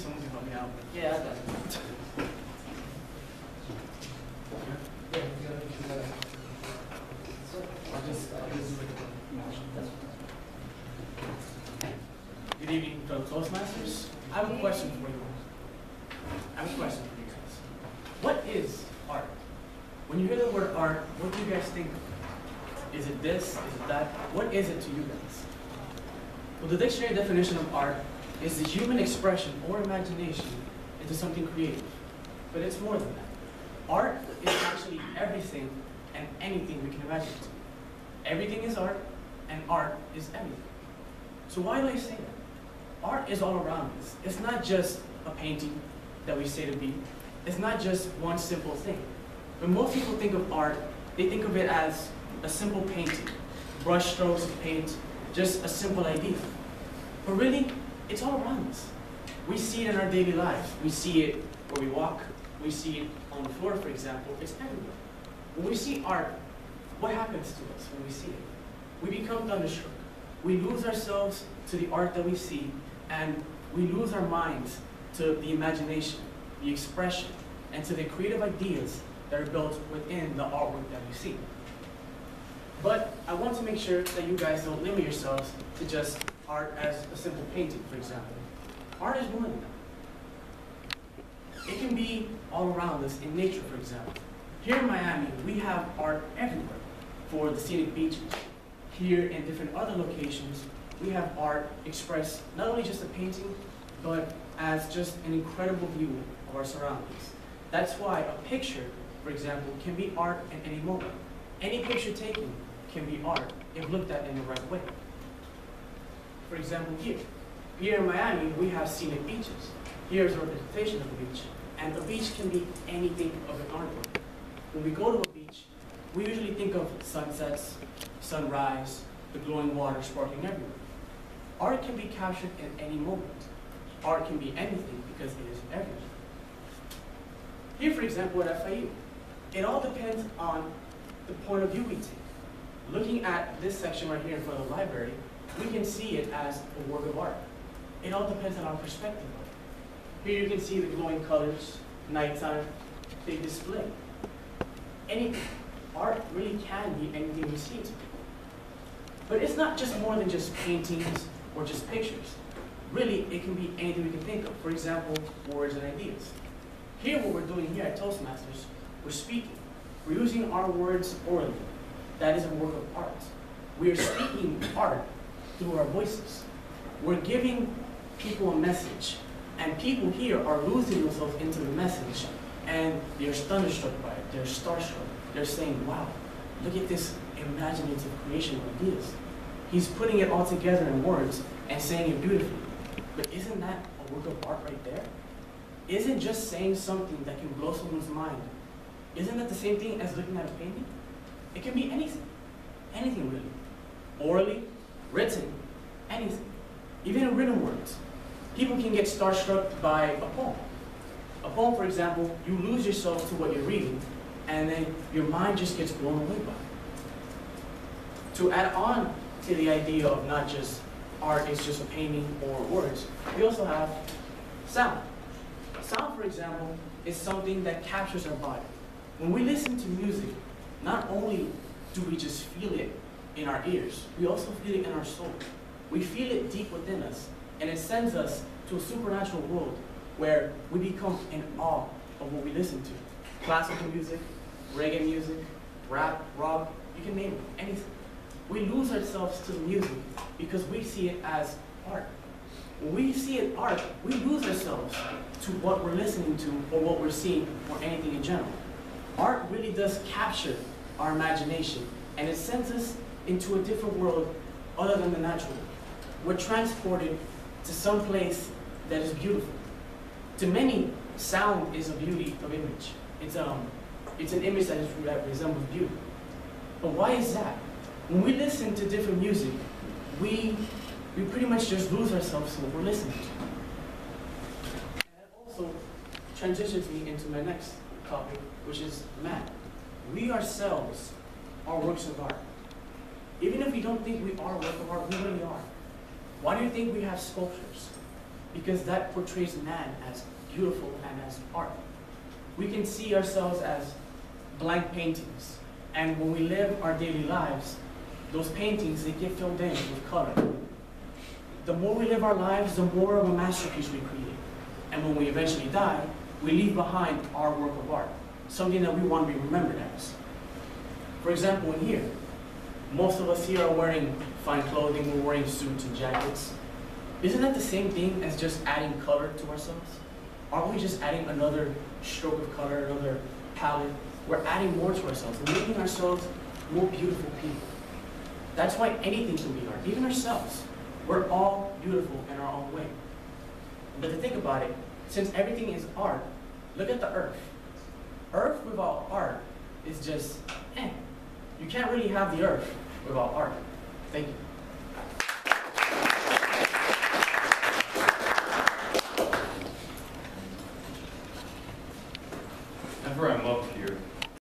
someone can help me out. Yeah, I got it. Good evening, fellow Toastmasters. I have a question for you. I have a question for you guys. What is art? When you hear the word art, what do you guys think of? Is it this? Is it that? What is it to you guys? Well, the dictionary definition of art is the human expression or imagination into something creative. But it's more than that. Art is actually everything and anything we can imagine it to. Everything is art, and art is everything. So why do I say that? Art is all around us. It's not just a painting that we say to be. It's not just one simple thing. When most people think of art, they think of it as a simple painting, brush strokes of paint, just a simple idea. But really, it's all around us. We see it in our daily lives. We see it where we walk. We see it on the floor, for example. It's everywhere. When we see art, what happens to us when we see it? We become thunderstruck. We lose ourselves to the art that we see, and we lose our minds to the imagination, the expression, and to the creative ideas that are built within the artwork that we see. But I want to make sure that you guys don't limit yourselves to just art as a simple painting, for example. Art is more than that. It can be all around us in nature, for example. Here in Miami, we have art everywhere for the scenic beaches. Here in different other locations, we have art expressed not only just a painting, but as just an incredible view of our surroundings. That's why a picture, for example, can be art at any moment. Any picture taken can be art if looked at in the right way. For example, here in Miami, we have scenic beaches. Here's a representation of the beach. And a beach can be anything of an artwork. When we go to a beach, we usually think of sunsets, sunrise, the glowing water sparkling everywhere. Art can be captured in any moment. Art can be anything because it is everything. Here, for example, at FIU, it all depends on the point of view we take. Looking at this section right here in front of the library, we can see it as a work of art. It all depends on our perspective of it. Here you can see the glowing colors, nighttime, big display. Anything. Art really can be anything we see it to be. But it's not just more than just paintings or just pictures. Really, it can be anything we can think of. For example, words and ideas. Here, what we're doing here at Toastmasters, we're speaking. We're using our words orally. That is a work of art. We are speaking art through our voices. We're giving people a message. And people here are losing themselves into the message. And they're thunderstruck by it. They're starstruck. They're saying, wow, look at this imaginative creation of ideas. He's putting it all together in words and saying it beautifully. But isn't that a work of art right there? Isn't just saying something that can blow someone's mind, isn't that the same thing as looking at a painting? It can be anything. Anything really. Orally, written, anything. Even in written words. People can get starstruck by a poem. A poem, for example, you lose yourself to what you're reading, and then your mind just gets blown away by it. To add on to the idea of not just art is just a painting or words, we also have sound. Sound, for example, is something that captures our body. When we listen to music, not only do we just feel it in our ears, we also feel it in our soul. We feel it deep within us, and it sends us to a supernatural world where we become in awe of what we listen to. Classical music, reggae music, rap, rock, you can name it, anything. We lose ourselves to the music because we see it as art. When we see it art, we lose ourselves to what we're listening to or what we're seeing or anything in general. Art really does capture our imagination, and it sends us into a different world other than the natural. We're transported to some place that is beautiful. To many, sound is a beauty of image. It's an image that resembles beauty. But why is that? When we listen to different music, we pretty much just lose ourselves to what we're listening to. And that also transitions me into my next topic, which is man. We ourselves are works of art. Even if we don't think we are a work of art, we really are. Why do you think we have sculptures? because that portrays man as beautiful and as art. We can see ourselves as blank paintings, and when we live our daily lives, those paintings, they get filled in with color. The more we live our lives, the more of a masterpiece we create. And when we eventually die, we leave behind our work of art, something that we want to be remembered as. For example, in here, most of us here are wearing fine clothing, we're wearing suits and jackets. Isn't that the same thing as just adding color to ourselves? Aren't we just adding another stroke of color, another palette? We're adding more to ourselves, we're making ourselves more beautiful people. That's why anything can be art, even ourselves. We're all beautiful in our own way. But to think about it, since everything is art, look at the earth. Earth without art is just, You can't really have the earth without art. Thank you. Whenever I'm up here,